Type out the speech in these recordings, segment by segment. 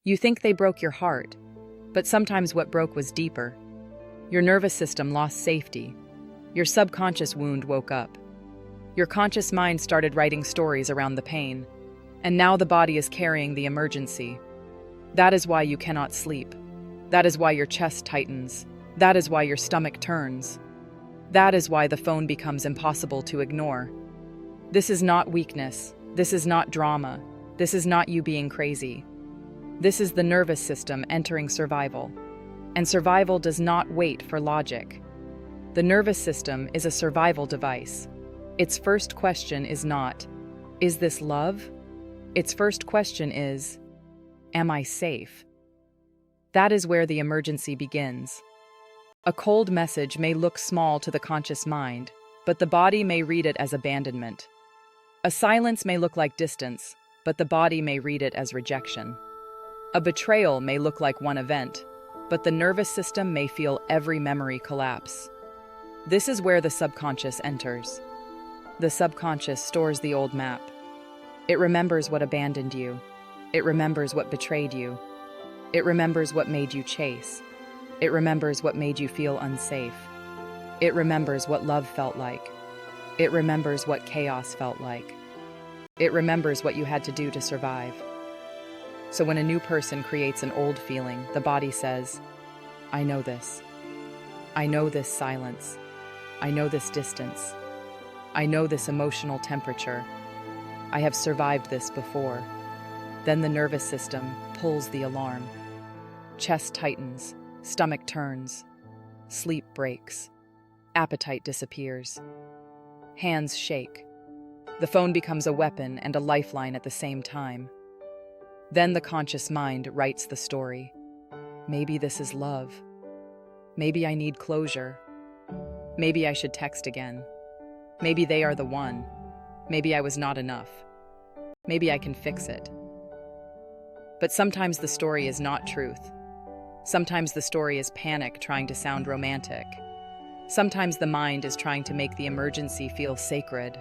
You think they broke your heart, but sometimes what broke was deeper. Your nervous system lost safety. Your subconscious wound woke up. Your conscious mind started writing stories around the pain, and now the body is carrying the emergency. That is why you cannot sleep. That is why your chest tightens. That is why your stomach turns. That is why the phone becomes impossible to ignore. This is not weakness. This is not drama. This is not you being crazy. This is the nervous system entering survival. And survival does not wait for logic. The nervous system is a survival device. Its first question is not, "Is this love?" Its first question is, "Am I safe?" That is where the emergency begins. A cold message may look small to the conscious mind, but the body may read it as abandonment. A silence may look like distance, but the body may read it as rejection. A betrayal may look like one event, but the nervous system may feel every memory collapse. This is where the subconscious enters. The subconscious stores the old map. It remembers what abandoned you. It remembers what betrayed you. It remembers what made you chase. It remembers what made you feel unsafe. It remembers what love felt like. It remembers what chaos felt like. It remembers what you had to do to survive. So when a new person creates an old feeling, the body says, "I know this. I know this silence. I know this distance. I know this emotional temperature. I have survived this before." Then the nervous system pulls the alarm. Chest tightens, stomach turns, sleep breaks, appetite disappears. Hands shake. The phone becomes a weapon and a lifeline at the same time. Then the conscious mind writes the story. Maybe this is love. Maybe I need closure. Maybe I should text again. Maybe they are the one. Maybe I was not enough. Maybe I can fix it. But sometimes the story is not truth. Sometimes the story is panic trying to sound romantic. Sometimes the mind is trying to make the emergency feel sacred.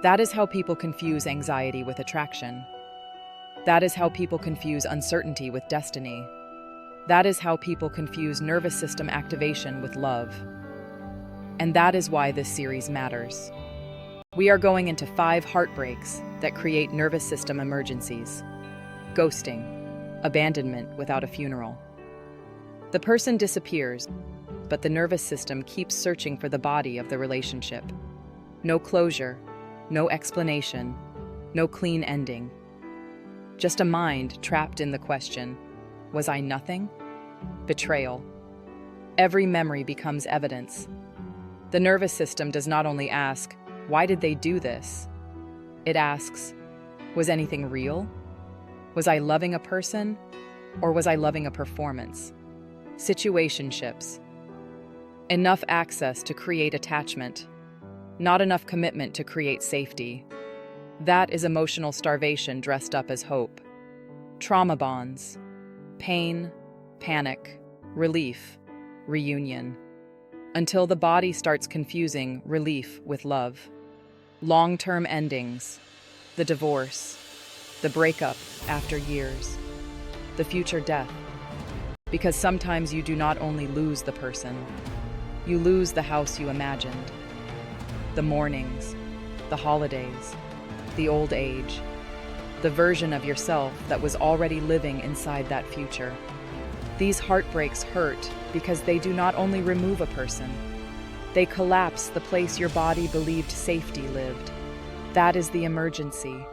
That is how people confuse anxiety with attraction. That is how people confuse uncertainty with destiny. That is how people confuse nervous system activation with love. And that is why this series matters. We are going into 5 heartbreaks that create nervous system emergencies. Ghosting, abandonment without a funeral. The person disappears, but the nervous system keeps searching for the body of the relationship. No closure, no explanation, no clean ending. Just a mind trapped in the question, was I nothing? Betrayal. Every memory becomes evidence. The nervous system does not only ask, why did they do this? It asks, was anything real? Was I loving a person, or was I loving a performance? Situationships. Enough access to create attachment, not enough commitment to create safety. That is emotional starvation dressed up as hope. Trauma bonds. Pain, panic, relief, reunion. Until the body starts confusing relief with love. Long-term endings. The divorce. The breakup after years. The future death. Because sometimes you do not only lose the person, you lose the house you imagined. The mornings, the holidays, the old age, the version of yourself that was already living inside that future. These heartbreaks hurt because they do not only remove a person, they collapse the place your body believed safety lived. That is the emergency.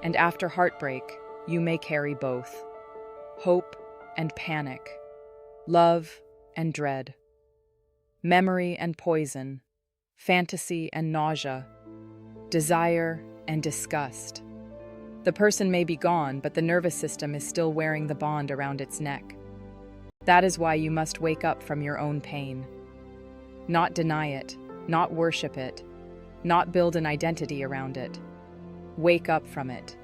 And after heartbreak, you may carry both. Hope and panic. Love and dread. Memory and poison. Fantasy and nausea. Desire and disgust. The person may be gone, but the nervous system is still wearing the bond around its neck. That is why you must wake up from your own pain. Not deny it, not worship it, not build an identity around it. Wake up from it.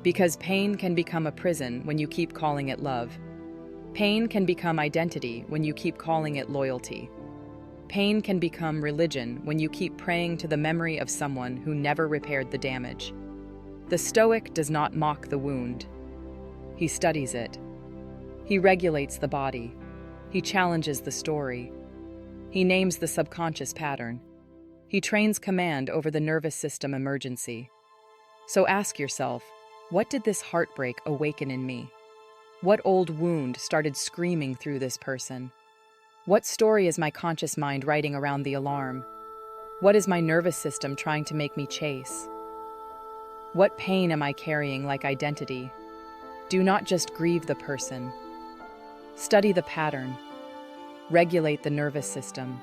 Because pain can become a prison when you keep calling it love. Pain can become identity when you keep calling it loyalty. Pain can become religion when you keep praying to the memory of someone who never repaired the damage. The Stoic does not mock the wound. He studies it. He regulates the body. He challenges the story. He names the subconscious pattern. He trains command over the nervous system emergency. So ask yourself, what did this heartbreak awaken in me? What old wound started screaming through this person? What story is my conscious mind writing around the alarm? What is my nervous system trying to make me chase? What pain am I carrying like identity? Do not just grieve the person. Study the pattern. Regulate the nervous system.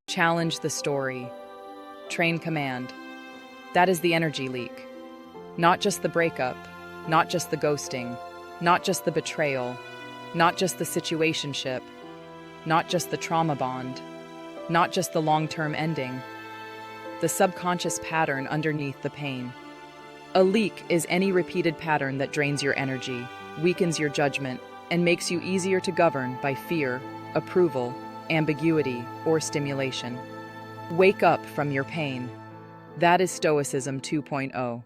Challenge the story. Train command. That is the energy leak. Not just the breakup, not just the ghosting, not just the betrayal, not just the situationship, not just the trauma bond, not just the long-term ending. The subconscious pattern underneath the pain. A leak is any repeated pattern that drains your energy, weakens your judgment, and makes you easier to govern by fear, approval, ambiguity, or stimulation. Wake up from your pain. That is Stoicism 2.0.